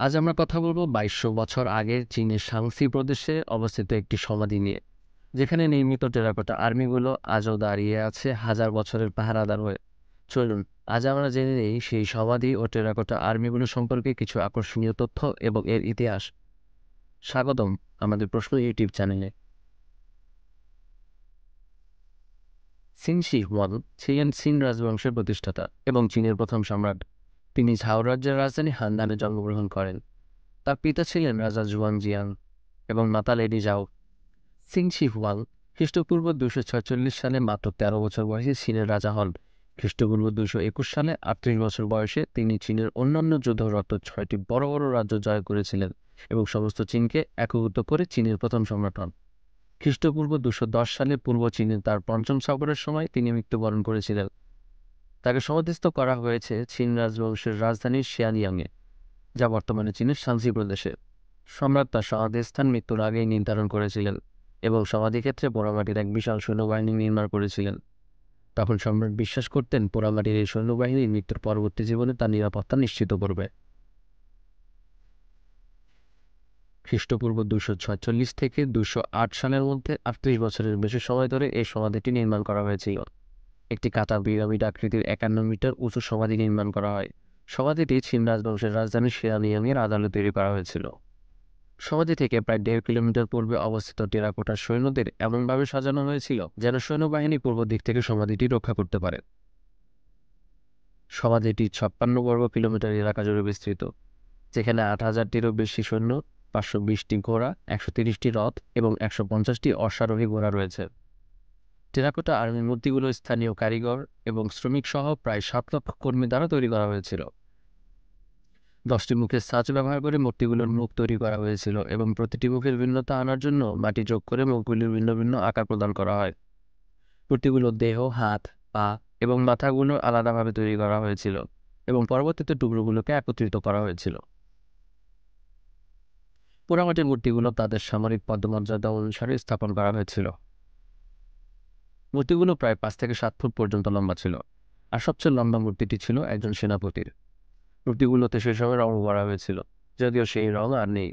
আজ আমরা কথা বলবো ২২০০ বছর আগের চীনের শাংসি প্রদেশে অবস্থিত একটি সমাধি নিয়ে, যেখানে নির্মিত টেরাকোটা আর্মিগুলো আজও দাঁড়িয়ে আছে হাজার বছরের পাহারাদার হয়ে। চলুন, আজ আমরা জেনে নিই সেই সমাধি ও টেরাকোটা আর্মিগুলো সম্পর্কে কিছু আকর্ষণীয় তথ্য এবং এর ইতিহাস। স্বাগতম আমাদের প্রশ্ন ইউটিউব চ্যানেলে। সিন শি হুয়াং ছিলেন চীন রাজবংশের প্রতিষ্ঠাতা এবং চীনের প্রথম সম্রাট। তিনি ঝাও রাজ্যের রাজধানী হানদানে জন্মগ্রহণ করেন। তার পিতা ছিলেন রাজা জুয়াং জিয়াং এবং মাতা lady Zhao. Singh she Huang খ্রিস্টপূর্ব ২৪৬ সালে মাত্র ১৩ বছর বয়সে চীনের রাজা হন। খ্রিস্টপূর্ব ২২১ সালে ৩৮ বছর বয়সে তিনি চীনের অন্যান্য যুদ্ধরত ৬টি বড় বড় রাজ্য জয় করেছিলেন এবং সমস্ত চীনকে একীভূত করে চীনের প্রথম সম্রাট হন। খ্রিস্টপূর্ব ২১০ সালে পূর্ব চীনে তার পঞ্চম সফরের সময় তিনি মৃত্যুবরণ করেছিলেন। তাকে সমাধিস্থ করা হয়েছে চীন রাজবংশের রাজধানী শিয়ালিয়াংয়ে, যা বর্তমানে চীনের শানসি প্রদেশে। সম্রাট তার সমাধিস্থান মৃত্যুর আগেই নির্ধারণ করেছিলেন এবং সমাধিক্ষেত্রে পোড়ামাটির এক বিশাল সৈন্যবাহিনী নির্মাণ করেছিলেন। তখন সম্রাট বিশ্বাস করতেন পোড়ামাটির এই সৈন্যবাহিনী মৃত্যুর পরবর্তী জীবনে তার নিরাপত্তা নিশ্চিত করবে। খ্রিস্টপূর্ব ২৪৬ থেকে ২০৮ সালের মধ্যে ৩৮ বছরের বেশি সময় ধরে এই সমাধিটি নির্মাণ করা হয়েছিল। একটি কাটা পিরামিড আকৃতির ৫১ মিটার উঁচু সমাধি নির্মাণ করা হয়। সমাধিটি চীন রাজবংশের রাজধানী শিয়ালিয়াংয়ের আদালতে তৈরি করা হয়েছিল। সমাধি থেকে প্রায় ১.৫ কিলোমিটার পূর্বে অবস্থিত টেরাকোটার সৈন্যদের এমনভাবে সাজানো হয়েছিল যেন সৈন্যবাহিনী পূর্ব দিক থেকে সমাধিটি রক্ষা করতে পারে। সমাধিটি ৫৬ বর্গ কিলোমিটার এলাকা জুড়ে বিস্তৃত, যেখানে ৮,০০০-টিরও বেশি সৈন্য, ৫২০টি ঘোড়া, ১৩০টি রথ এবং ১৫০টি অশ্বারোহী ঘোড়া রয়েছে। টেরাকোটা আর্মির মূর্তিগুলো স্থানীয় কারিগর এবং শ্রমিক সহ প্রায় ৭ লক্ষ কর্মী দ্বারা তৈরি করা হয়েছিল। ১০টি মুখের ছাঁচ ব্যবহার করে মূর্তিগুলোর মুখ তৈরি করা হয়েছিল এবং প্রতিটি মুখের ভিন্নতা আনার জন্য মাটি যোগ করে মুখগুলির ভিন্ন ভিন্ন আকার প্রদান করা হয়। মূর্তিগুলোর দেহ, হাত, পা এবং মাথাগুলো আলাদাভাবে তৈরি করা হয়েছিল এবং পরবর্তীতে টুকরোগুলোকে একত্রিত করা হয়েছিল। পোড়ামাটির মূর্তিগুলো তাদের সামরিক পদমর্যাদা অনুসারে স্থাপন করা হয়েছিল। মূর্তিগুলো প্রায় ৫ থেকে ৭ ফুট পর্যন্ত লম্বা ছিল, আর সবচেয়ে লম্বা মূর্তিটি ছিল একজন সেনাপতির। মূর্তিগুলোতে সেই সময় রং করা হয়েছিল, যদিও সেই রং আর নেই।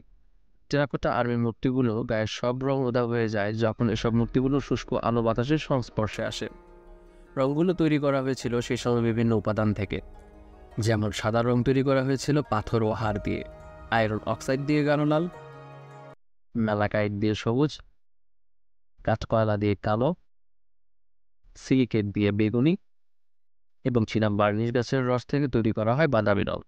টেরাকোটা আর্মির মূর্তিগুলো গায়ের সব রং উধাও হয়ে যায় যখন এসব মূর্তিগুলো শুষ্ক আলো বাতাসের সংস্পর্শে আসে। রঙগুলো তৈরি করা হয়েছিল সেই সময় বিভিন্ন উপাদান থেকে, যেমন সাদা রং তৈরি করা হয়েছিল পাথর ও হাড় দিয়ে, আয়রন অক্সাইড দিয়ে গাঢ় লাল, ম্যালাকাইট দিয়ে সবুজ, কাঠকয়লা দিয়ে কালো, সিলিকেট দিয়ে বেগুনি এবং চীনা বার্নিশ গাছের রস থেকে তৈরি করা হয় বাদামি রং।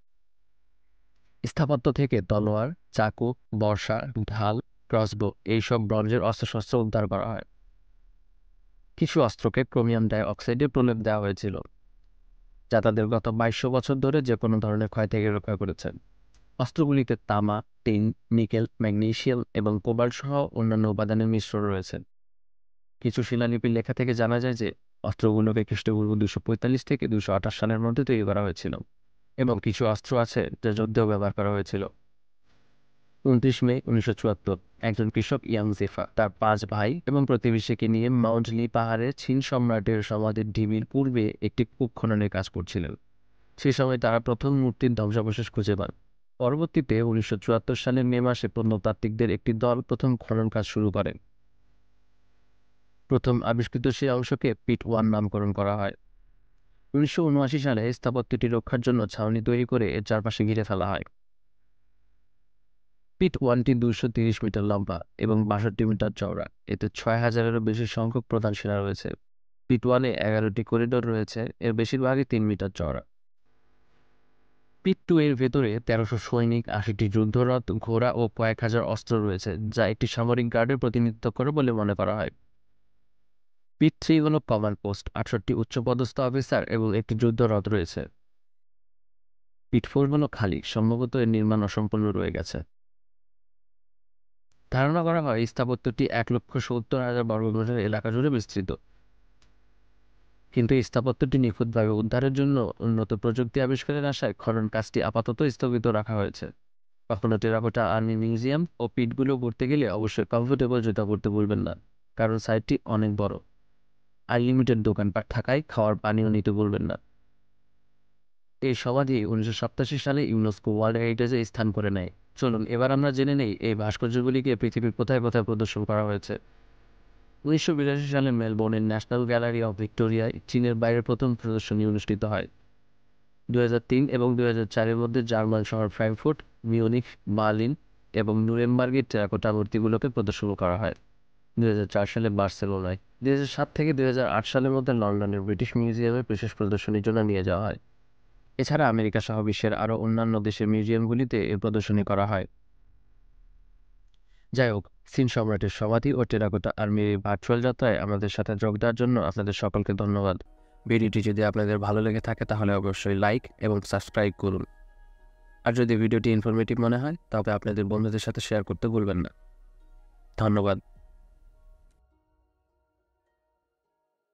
স্থাপত্য থেকে তলোয়ার, চাকু, বর্শা, ঢাল, ক্রসবো এইসব ব্রঞ্জের অস্ত্রশস্ত্র উদ্ধার করা হয়। কিছু অস্ত্রকে ক্রোমিয়াম ডাই অক্সাইডের প্রলেপ দেওয়া হয়েছিল, যা তাদের গত ২২০০ বছর ধরে যে কোনো ধরনের ক্ষয় থেকে রক্ষা করেছে। অস্ত্রগুলিতে তামা, টিন, নিকেল, ম্যাগনেসিয়াম এবং কোবাল্ট সহ অন্যান্য উপাদানের মিশ্রণ রয়েছে। কিছু শিলালিপির লেখা থেকে জানা যায় যে অস্ত্রগুলোকে খ্রিস্টপূর্ব ২৪৫ থেকে ২২৮ সালের মধ্যে তৈরি করা হয়েছিল এবং কিছু অস্ত্র আছে যা যুদ্ধেও ব্যবহার করা হয়েছিল। ২৯ মে ১৯৭৪ একজন কৃষক ইয়াং জেফা তার ৫ ভাই এবং প্রতিবেশীকে নিয়ে মাউন্ট লি পাহাড়ে চীন সম্রাটের সমাধির ঢিবির পূর্বে একটি কূপ খননের কাজ করছিলেন। সেই সময় তারা প্রথম মূর্তির ধ্বংসাবশেষ খুঁজে পান। পরবর্তীতে ১৯৭৪ সালের মে মাসে প্রত্নতাত্ত্বিকদের একটি দল প্রথম খনন কাজ শুরু করে। প্রথম আবিষ্কৃত সেই অংশকে পিট ১ নামকরণ করা হয়। ১৯৭৯ সালে স্থাপত্যটি রক্ষার জন্য ছাউনি তৈরি করে এর চারপাশে ঘিরে ফেলা হয়। পিট ১টি ২৩০ মিটার লম্বা এবং ৬২ মিটার চওড়া। এতে ৬,০০০-এরও বেশি সংখ্যক প্রধান সেনা রয়েছে। পিট ১-এ ১১টি করিডোর রয়েছে, এর বেশিরভাগই ৩ মিটার চওড়া। পিট ২ এর ভেতরে ১৩০০ সৈনিক, ৮০টি যুদ্ধরথ, ঘোড়া ও কয়েক হাজার অস্ত্র রয়েছে, যা একটি সামরিক গার্ডের প্রতিনিধিত্ব করে বলে মনে করা হয়। পিট ৩ হল কমান্ড পোস্ট, ৬৮টি উচ্চপদস্থ অফিসার এবং একটি যুদ্ধরথ রয়েছে। পিট ৪ হল খালি, সম্ভবত এর নির্মাণ অসম্পূর্ণ রয়ে গেছে। ধারণা করা হয় স্থাপত্যটি ১,৭০,০০০ বর্গমিটার এলাকা জুড়ে বিস্তৃত, কিন্তু এই স্থাপত্যটি নিখুঁতভাবে উদ্ধারের জন্য উন্নত প্রযুক্তি আবিষ্কারের আশায় খনন কাজটি আপাতত স্থগিত রাখা হয়েছে। কখনো টেরাকোটা আর্মি মিউজিয়াম ও পিটগুলো ঘুরতে গেলে অবশ্যই কমফোর্টেবল জুতা পরতে ভুলবেন না, কারণ সাইটটি অনেক বড়। আনলিমিটেড দোকানপাট থাকায় খাওয়ার পানিও নিতে ভুলবেন না। এই সমাধি 1987 সালে ইউনেস্কো ওয়ার্ল্ড হেরিটেজে স্থান করে নেয়। চলুন এবার আমরা জেনে নেই এই ভাস্কর্যগুলিকে পৃথিবীর কোথায় কোথায় প্রদর্শন করা হয়েছে। 1982 সালে মেলবোর্নের ন্যাশনাল গ্যালারি অব ভিক্টোরিয়ায় চীনের বাইরের প্রথম প্রদর্শনী অনুষ্ঠিত হয়। 2003 এবং 2004-এর মধ্যে জার্মান শহর ফ্র্যাঙ্কফুর্ট, মিউনিখ, বার্লিন এবং নুরেমবার্গের টেরাকোটা মূর্তিগুলোকে প্রদর্শন করা হয়। 2004 সালে বার্সেলোনায়, 2007 থেকে 2008 সালের মধ্যে লন্ডনের ব্রিটিশ মিউজিয়ামে বিশেষ প্রদর্শনীর জন্য নিয়ে যাওয়া হয়। এছাড়া আমেরিকা সহ বিশ্বের আরও অন্যান্য দেশের মিউজিয়ামগুলিতে এর প্রদর্শনী করা হয়। যাই হোক, চীন সম্রাটের সমাধি ও টেরাকোটা আর্মির এই ভার্চুয়াল যাত্রায় আমাদের সাথে যোগ দেওয়ার জন্য আপনাদের সকলকে ধন্যবাদ। ভিডিওটি যদি আপনাদের ভালো লেগে থাকে তাহলে অবশ্যই লাইক এবং সাবস্ক্রাইব করুন। আর যদি ভিডিওটি ইনফরমেটিভ মনে হয় তবে আপনাদের বন্ধুদের সাথে শেয়ার করতে ভুলবেন না। ধন্যবাদ।